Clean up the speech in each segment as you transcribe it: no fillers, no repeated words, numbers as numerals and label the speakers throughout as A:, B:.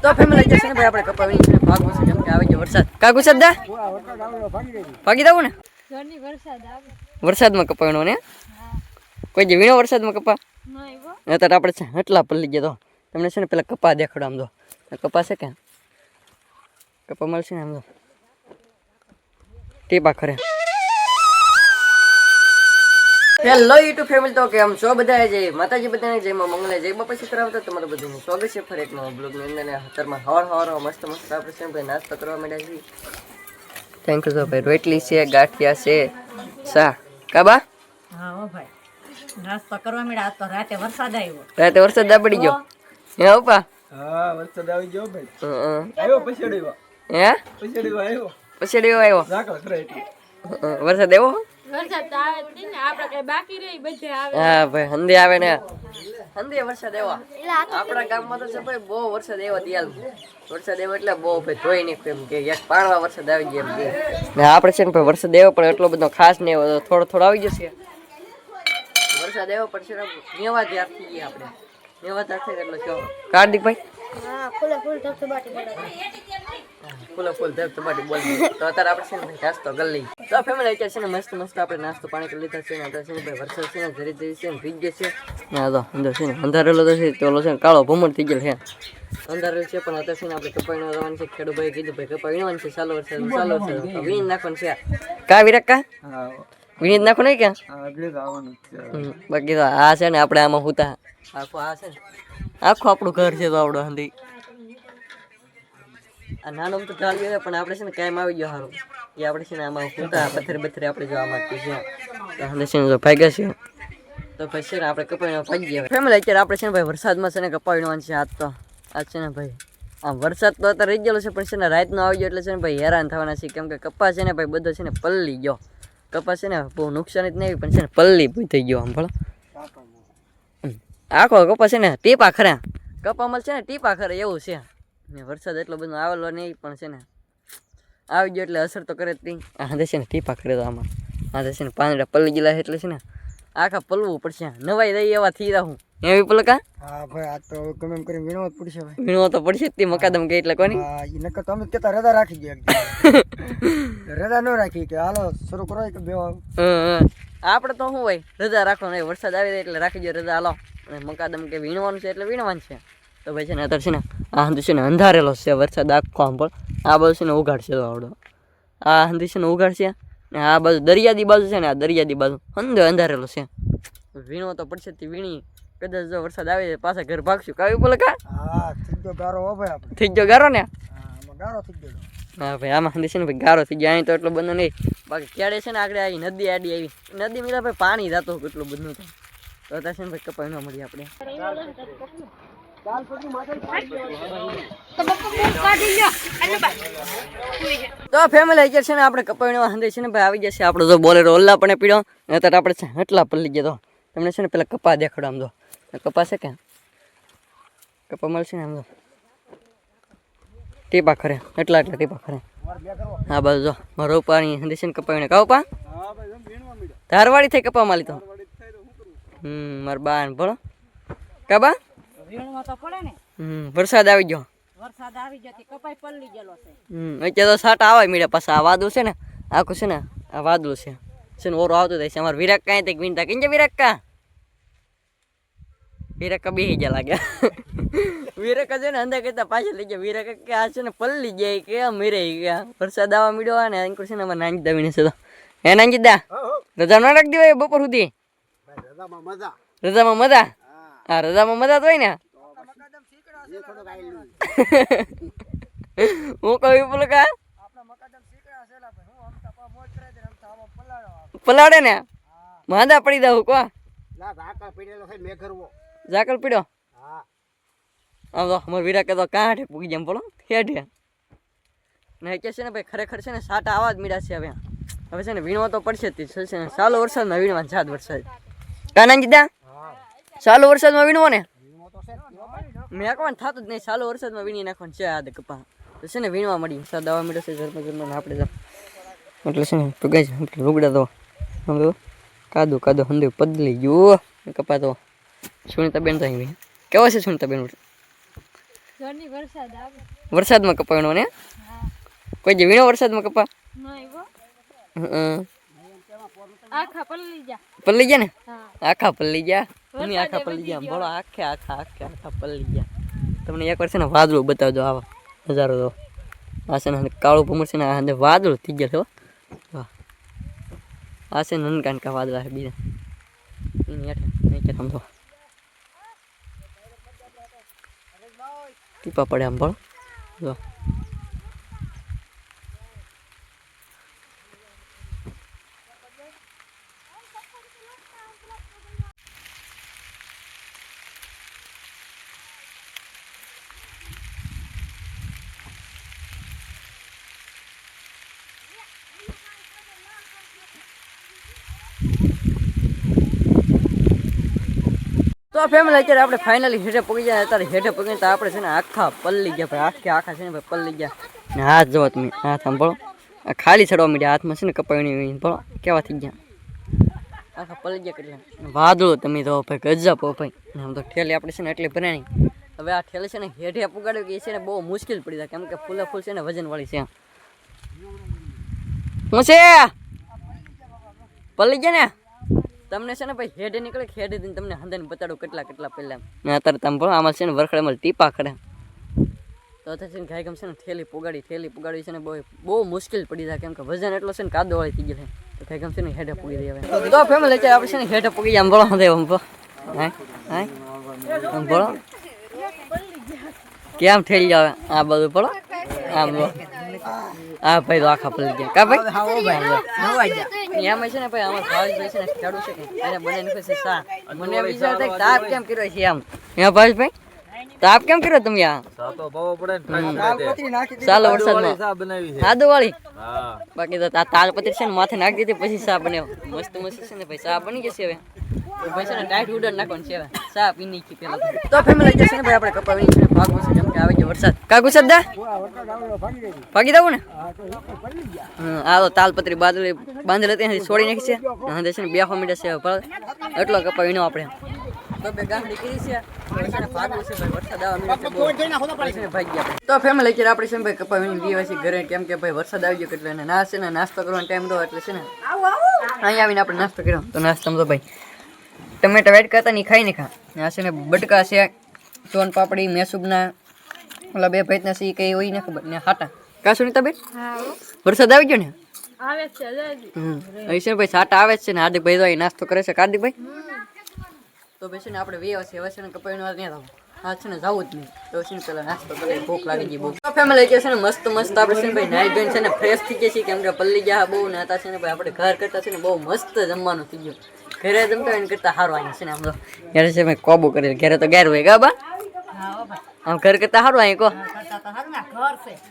A: તો ફેમિલી જશે ને ભાઈ આપણે કપાવી છે ભાગવું છે કેમ કે આવી ગયો વરસાદ કા ગુસાદ દા ભાગી દઉં ને
B: ઘરની વરસાદ આવે
A: વરસાદમાં કપાવવાનો ને કોઈ જે વીણો વરસાદમાં કપા
B: નહીં
A: અત્યારે આપણે છે હટલા પલ્લી ગયા તો તમને છે ને પેલા કપા દેખાડો આમ તો કપા છે કે કપા મળશે ને આમ તો ટીપા ખરે હેલો યુટ્યુબ ફેમિલી તો કેમ છો બધા જય માતાજી બધાને જય માં મંગલે જય બાપા સીતારામ તો તમારું બધાનું સ્વાગત છે ફરી એક નવા બ્લોગની અંદર અત્યારમાં હવાર મસ્ત આપણે છે ભાઈ નાસ્તો કરવા માંડ્યા છીએ થેન્ક યુ સો ભાઈ રોટલી છે ગાંઠિયા છે સા કાબા
B: હા હો ભાઈ નાસ્તો કરવા માંડ્યા તો રાતે વરસાદ આવ્યો
A: રાતે વરસાદ પડી ગયો હે ઉપા
C: હા વરસાદ આવી ગયો ભાઈ આવ્યો પછેડ્યો
A: હે
C: આવ્યો
A: આવ્યો
C: ઝાકળ ખરે એટલે
A: વરસાદ આવ્યો
B: વરસાદ આવે જ ને આપણે કઈ બાકી રહી બધે આવે
A: હા ભાઈ હંદે આવે ને હંદે વરસાદ આવ્યો આપણા ગામમાં તો છે ભાઈ બહુ વરસાદ આવ્યો દિયાલ વરસાદ આવ્યો એટલે બહુ ભાઈ ધોઈ નીકળ્યું એમ કે એક પાણવા વરસાદ આવી ગયો એમ કે ને આપણે છે ને ભાઈ વરસાદ આવ્યો પણ એટલો બધો ખાસ નહીં આવ્યો થોડો આવી જશે વરસાદ આવ્યો પણ છે ને નેવા ત્યાર થઈ ગયા આપણે નેવા ત્યાર થઈ એટલે શું કાર્તિકભાઈ
B: હા ફૂલે ફૂલ ધબધબાટી
A: ફૂલ ધબધબાટી બોલ તો અત્યારે આપણે છે ને નાસ્તો કરી લઈએ તો ફેમિલી અત્યારે છે ને મસ્ત આપણે નાસ્તો પાણી કરી લીધા છે ને અત્યારે છે ને ભાઈ વરસાદ છે ને ધીરે છે ને ભીજ છે ને આ તો અંદર છે ને અંધારેલો તો છે તો છે ને કાળો ભમર થઈ ગયેલો છે અંધારેલો છે પણ અત્યારે છે ને આપણે કપાઈને રવાનું છે ખેડૂભાઈ કીધું ભાઈ કપાઈ વીણવાનું છે ચાલો વરસાદ વીણી નાખવાનું છે કા વિરક્કા
C: હા
A: વીણી નાખો નહીં ક્યાં
C: આગળ આવવાનું છે
A: બાકી તો આ છે ને આપણે આમાં હુતા આખું આ છે ને આખું આપણું ઘર છે તો આપણું હંધી આ નાનો તો ચાલી ગયો પણ આપણે છે ને કાયમ આવી ગયો સારું એ આપણે છે ને આમાં હુતા પથ્થરે આપણે જો આમાં છે હંધે છે ને જો ભાગ્યા છે તો પછી છે ને આપણે કપાવીને ભાગી ગયા ફેમિલી અત્યારે આપણે છે ને ભાઈ વરસાદમાં છે ને કપાવીવાનું છે આજ છે ને ભાઈ આમ વરસાદ તો અત્યારે રહી ગયેલો છે પણ છે ને રાતનો આવી ગયો એટલે છે ને ભાઈ હેરાન થવાના છે કેમ કે કપા છે ને ભાઈ બધો છે ને પલ્લી ગયો કપા છે ને બહુ નુકસાન જ નહીં પણ છે ને પલ્લી થઈ ગયો આમ ભલો આખો કપા છે ને ટીપા ખરા કપામાં છે ને ટીપા ખરે એવું છે ને વરસાદ એટલો બધો આવેલો નહીં પણ છે ને આવી ગયો એટલે અસર તો કરે જ નહીં આ છે ને ટીપા ખરે તો આમાં આ છે ને પાંદડા પલ્લી ગયેલા એટલે છે ને આખા પલવું પડશે નવાઈ દઈ એવા થઈ રહું એવી પલકા
C: હા ભાઈ આ તો ગમે એમ કરીને વીણવો જ પડશે ભાઈ
A: વીણવો તો પડશે જ તે મકાદમ કે એટલે કોની
C: હા એ નકર તો અમે કેતા રજા રાખી ગયા રજા ન રાખી કે હાલો શરૂ કરો કે બેવા
A: આપણે તો શું હોય રજા રાખવાનું હોય વરસાદ આવી જાય એટલે રાખી દો રજા હાલો અને મકાદમ કે વીણવાનું છે એટલે વીણવાનું છે તો ભાઈ છે ને અત્યારે છે ને આ હંધી છે ને અંધારેલો છે વરસાદ આખો આમ પણ આ બાજુ છે ને ઉઘાડશે તો આવડો આ હંધી છે ને ઉઘાડશે ને આ બાજુ દરિયાદી બાજુ છે ને આ દરિયાદી બાજુ હંધો અંધારેલો છે વીણવો તો પડશે તે વીણી કદાચ જો વરસાદ આવે પાછા ઘર ભાગશું કાવી બોલે કા
C: હા થઈ ગયો ગારો હો ભાઈ આપણે
A: થઈ ગયો ગારો ને
C: હા આમાં ગારો થઈ ગયો
A: હા ભાઈ આમાં હંધી છે ને ભાઈ ગારો થઈ ગયો અહીં તો એટલો બધો નહીં બાકી ક્યારે છે ને આગળ આવી નદી આડી આવી નદી મેળા ભાઈ પાણી જતું કેટલું બધું તો અત્યારે છે ને ભાઈ કપાઈ ન મળી આપણે તો ફેમિલી અત્યારે છે ને આપણે કપાવીને હંધે છે ને ભાઈ આવી જશે આપણો જો બોલેરો ઓલ્લા પણ પીડ્યો અત્યારે આપણે છે હટલા પલ્લી ગયા તો તમને છે ને પેલા કપા દેખાડો આમ તો કપા છે કે કપા મળશે ને આમ તો ટીપા ખરે એટલા ટીપા ખરે હા બસ જો મારો પાણી હંધે છે ને કપાવીને કાવ પા ધારવાડી થઈ કપા માલી તો મારા બાન ભણો કાબા
B: વીણવા તો પડે ને
A: વરસાદ આવી ગયો
B: કપાઈ પલ્લી ગયેલો છે
A: અત્યારે તો સાટા આવે મીડે પાછા આ વાદળું છે ને આખું છે ને આ વાદળું છે ને ઓરો આવતો થાય છે અમારે વિરાક કાંઈ તક વીણતા કઈ વિરાક્કા બેસી ગયા લાગ્યા વિરાકા છે ને અંદા કરતા પાછળ લઈ ગયા વિરાકા કે આ છે ને પલ્લી ગયા કે મીરાઈ ગયા વરસાદ આવવા મીડ્યો ને અંકુર છે ને અમારે નાંજી દા વીણે છે તો હે નાંજી દા રજા ન રાખી દેવાય બપોર સુધી રજામાં મજા હા રજામાં મજા તો હોય ને હું કહ્યું બોલો કા પલાડે ને માંદા પડી દઉં કો ઝાકળ પીડ્યો આમ તો અમારે વિરા કે તો કાંઠે પૂગી જાય બોલો હેઠે ને કે છે ને ભાઈ ખરેખર છે ને સાટા આવા જ મીડા છે હવે છે ને વીણવા તો પડશે જ છે ને ચાલુ વરસાદમાં વીણવા સાત વરસાદ કાના કીધા ચાલુ વરસાદમાં વીણવો ને મેકવાનું થતું જ નહીં ચાલુ વરસાદમાં વીણી નાખવાનું છે આ કપા તો છે ને વીણવા મળી વરસાદ આવવા મળ્યો છે ઘરમાં આપણે તો એટલે છે ને પગાય છે રૂગડા તો હવે કાદો હંધે પદલી ગયો કપા તો સુનિતા બેન તો અહીં કેવો છે સુનિતા બેન
B: ઘરની વરસાદ આવે
A: વરસાદમાં કપાવવાનો ને કોઈ જે વીણો વરસાદમાં કપા
B: નહીં હો
A: હં.
B: આખા પલ્લી જા
A: પલ્લી ગયા ને
B: હા
A: આખા પલ્લી ગયા તમે આખા પલ્લી ગયા બોલો આખા પલ્લી ગયા તમને એક વાર છે ને વાદળું બતાવજો આવા નજારો તો આ છે ને કાળું ભમર છે ને આ અંદર વાદળું થઈ ગયા છે હો વાહ આ છે નનકાનકા વાદળા છે બીજા એની હેઠળ નીચે સમજો ટીપા પડે આમ બોલો જો તો ફેમિલી અત્યારે આપણે ફાઇનલી હેઠે પગી જાય અત્યારે હેઠે પગીને તો આપણે છે ને આખા પલ્લી ગયા ભાઈ આખા છે ને ભાઈ પલ્લી ગયા ને હાથ જોવો તમે હાથ આમ ભળો આ ખાલી ચડવા માંડ્યા હાથમાં છે ને કપાવીની ભળો કેવા થઈ ગયા આખા પલ્લી ગયા કેટલા વાદળો તમે તો ભાઈ ગજબ હો ભાઈ આમ તો ઠેલી આપણે છે ને એટલી ભરાણી હવે આ ઠેલી છે ને હેઠે પુગાડ્યું કે છે ને બહુ મુશ્કેલ પડી જાય કેમ કે ફૂલે ફૂલ છે ને વજનવાળી છે શું છે પલ્લી ગયા ને તમને છે ને ભાઈ હેડે નીકળે હેડે દઈને તમને હંધાને બતાડું કેટલા પહેલાં ને અત્યારે તમે ભણો આમાં છે ને વરખડામાં ટીપા ખડે તો છે ને ગાય ગમ છે ને ઠેલી પુગાડી છે ને બહુ મુશ્કેલ પડી જાય કેમ કે વજન એટલો છે ને કાદોવાળી થઈ ગઈ છે તો ગાય ગમ છે ને હેડે પૂગી દઈએ હવે તો ફેમિલી છે આપણે છે ને હેડે પૂગી આમ ભણો હંધે આમ આમ ભણો કેમ ઠેલી આવે આ બધું ભણો આમ લો હા ભાઈ તો આખા પલ્લી ગયા કા ભાઈ એમાં છે ને ભાઈ આમાં ભાવેશભાઈ છે ને ખેડૂત છે કે એને બનાવીને ખુશી સા મને વિચાર થાય કે તાપ કેમ કર્યો છે આમ હે ભાવેશભાઈ તાપ કેમ કર્યો તમે આ
D: સાતો પાવો પડે ને
A: ચાલો વરસાદમાં
D: સા બનાવી છે
A: આદુ વાળી
D: હા
A: બાકી તો તાલપત્રી છે ને માથે નાખી દીધી પછી સા બન્યો મસ્ત છે ને ભાઈ સા બની જશે હવે તો ભાઈ છે ને ટાઈટ ઉડર નાખવાનું છે હવે સા પી નાખી પેલા તો ફેમિલી જશે ને ભાઈ આપણે કપાવી છે ભાગવું છે કેમ કે આવે છે વરસાદ કાકુ સદ્દા ભાગી દઉં ને આ તો તાલપત્રી બાંધેલ હતી છોડી નાખી છે હા છે ને બેફા મીટર છે એટલો કપાવીનો આપણે તો બે ગાંડી કરી છે ભાગવું છે ભાઈ વરસાદ આવવા મીટર ભાગી ગયા તો ફેમિલી અત્યારે આપણે છે ને ભાઈ કપાવીને દીવા છે ઘરે કેમ કે ભાઈ વરસાદ આવી ગયો એટલે ના છે ને નાસ્તો કરવાનો ટાઈમ રહ્યો એટલે છે ને અહીંયા આવીને આપણે નાસ્તો કર્યો તો નાસ્તામાં તો ભાઈ ટમેટા વેટ કરતા નહીં ખાઈ નહીં આ છે ને બટકા છે સોન પાપડી મેસૂબના ઓલા બે ભાઈના સી કઈ હોય ને ખબર ને હાટા કા સુનીતા બેન વરસાદ આવી ગયો ને
B: આવે છે જલ્દી
A: અહીં છે ભાઈ સાટા આવે છે ને હાર્દિકભાઈ તો અહીં નાસ્તો કરે છે હાર્દિકભાઈ તો પછી ને આપણે વે છે હવે છે ને કપાઈનો વાર નહીં આવું હા છે ને જવું જ નહીં તો છે ને પેલા નાસ્તો કરે ભૂખ લાગી ગઈ બહુ ફેમિલી કે છે ને મસ્ત આપણે છે ને ભાઈ નાઈ ધોઈને છે ને ફ્રેશ થઈ ગયા છીએ કેમ કે પલ્લી ગયા બહુ ને હતા છે ને ભાઈ આપણે ઘર કરતા છે ને બહુ મસ્ત જમવાનું થઈ ગયું ઘરે જમતા હોય ને કરતા સારું અહીં છે ને આમ તો ઘરે છે ભાઈ કોબો કરે ઘરે તો ગેર હોય ગા બા આમ ઘર કરતા સારું અહીં કહો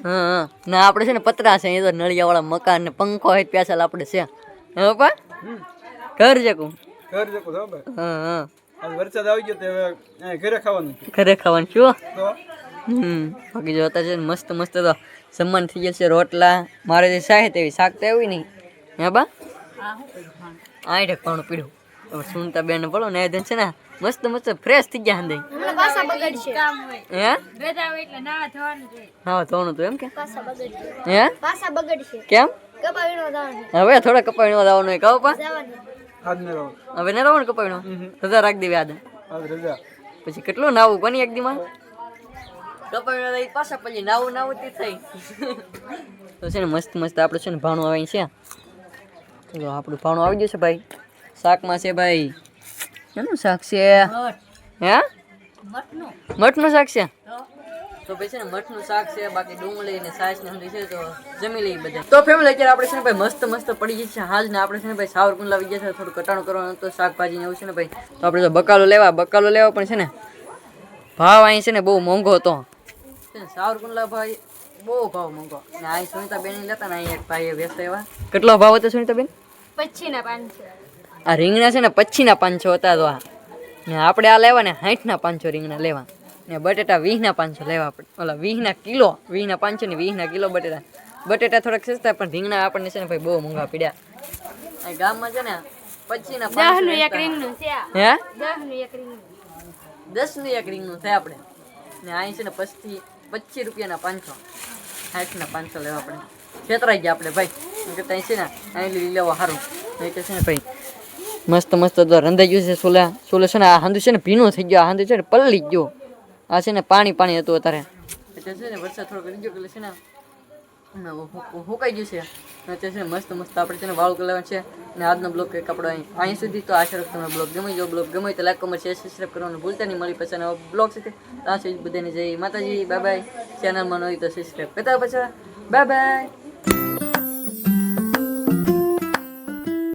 A: હા ના આપણે છે ને પતરા છે એ તો નળિયાવાળા મકાન ને પંખો હોય પ્યાસલ આપણે છે હા પા ઘર જકું
D: ઘર જકો તો ભાઈ
A: હા
D: આ વરસાદ આવી ગયો તે હવે ઘરે ખાવાનું
A: ઘરે ખાવાનું શું
D: તો
A: બાકી જો અત્યારે છે ને મસ્ત તો જમવાનું થઈ જશે રોટલા મારે જે શાહે તેવી શાક તો એવું નહીં હે બા આ ઢેકવાનું પીડું સુનતા બેન બોલો ને ધન છે ને મસ્ત ફ્રેશ થઈ ગયા હંદે
B: પાછા બગડશે
A: હે
B: રજા હોય એટલે ના થવાનું છે
A: હા ધોવાનું તો એમ કે
B: પાછા બગડશે
A: હે
B: પાછા બગડશે
A: કેમ
B: કપાવીનો દાવાનું
A: હવે થોડા કપાવીનો દાવાનું હોય કહો પા
D: આજ ને રહો
A: હવે ને રાવણ કપાવીનો રજા રાખી દેવી આદે
D: આજ રજા
A: પછી કેટલું નાવું કોની એક દીમાં કપાવીનો દઈ પાછા પછી નાવું તે થઈ તો છે ને મસ્ત આપણે છે ને ભાણું આવે છે તો આપણું ભાણું આવી જશે ભાઈ શાકમાં છે ભાઈ કેનું શાક છે હે મઠનું શાક છે તો ભાઈ છે ને મઠનું શાક છે બાકી ડુંગળી ને સાસ ને હંધી છે તો જમી લઈ બધા તો ફેમિલી અત્યારે આપણે છે ને ભાઈ મસ્ત પડી ગઈ છે હાલ ને આપણે છે ને ભાઈ સાવર કુંડ લાવી ગયા છે થોડું કટાણું કરવાનું તો શાકભાજી ને એવું છે ને ભાઈ તો આપણે તો બકાલો લેવા પણ છે ને ભાવ અહીં છે ને બહુ મોંઘો હતો સાવર કુંડલા ભાઈ બહુ ભાવ મોંઘો ને અહીં સુનિતા બેન લેતા ને અહીં એક ભાઈ વેચતા એવા કેટલો ભાવ હતો સુનિતા બેન
B: 25
A: આ રીંગણા છે ને 25 500 હતા તો ને આપણે આ લેવા ને 60 500 રીંગણા લેવા ને બટેટા 20 500 લેવા આપણે ઓલા 20 કિલો 20 500 ને 20 કિલો બટેટા થોડાક સસ્તા પણ રીંગણા આપણને છે ને ભાઈ બહુ મોંઘા પડ્યા આ ગામમાં છે ને 25 500
B: એક રીંગણું છે
A: હે
B: 10 નું એક રીંગણું
A: 10 નું એક રીંગણું થાય આપણે ને અહીં છે ને 25 રૂપિયાના 500, 60ના 500 લેવા આપણે. છેતરાઈ ગયા આપણે ભાઈ, એમ કે ત્યાં છે ને અહીં લઈ લેવા સારું. એ કે છે ને ભાઈ મસ્ત મસ્ત તો રંધાઈ ગયું છે સોલે છે ને. આ હાંધું છે ને ભીનું થઈ ગયો, આ હાંધું છે ને પલળી ગયો. આ છે ને પાણી હતું અત્યારે, એટલે છે ને વરસાદ થોડોક રહી ગયો એટલે છે ને હુકાઈ ગયું છે. અત્યારે છે ને મસ્ત આપણે છે ને વાળું કરાવવાનું છે. અને આજનો બ્લોગ કંઈક આપણો અહીં સુધી. તો આશા રાખું તમને બ્લોગ ગમે. જો બ્લોગ ગમે તો લાઈક કમેન્ટ શેર સબસ્ક્રાઈબ કરવાનું ભૂલતા નહીં. મળી પછી નવો બ્લોગ સાથે ત્યાં સુધી બધાને જય માતાજી, બાય બાય. ચેનલમાં ન હોય તો સબસ્ક્રાઈબ કરતા પછી બાય બાય.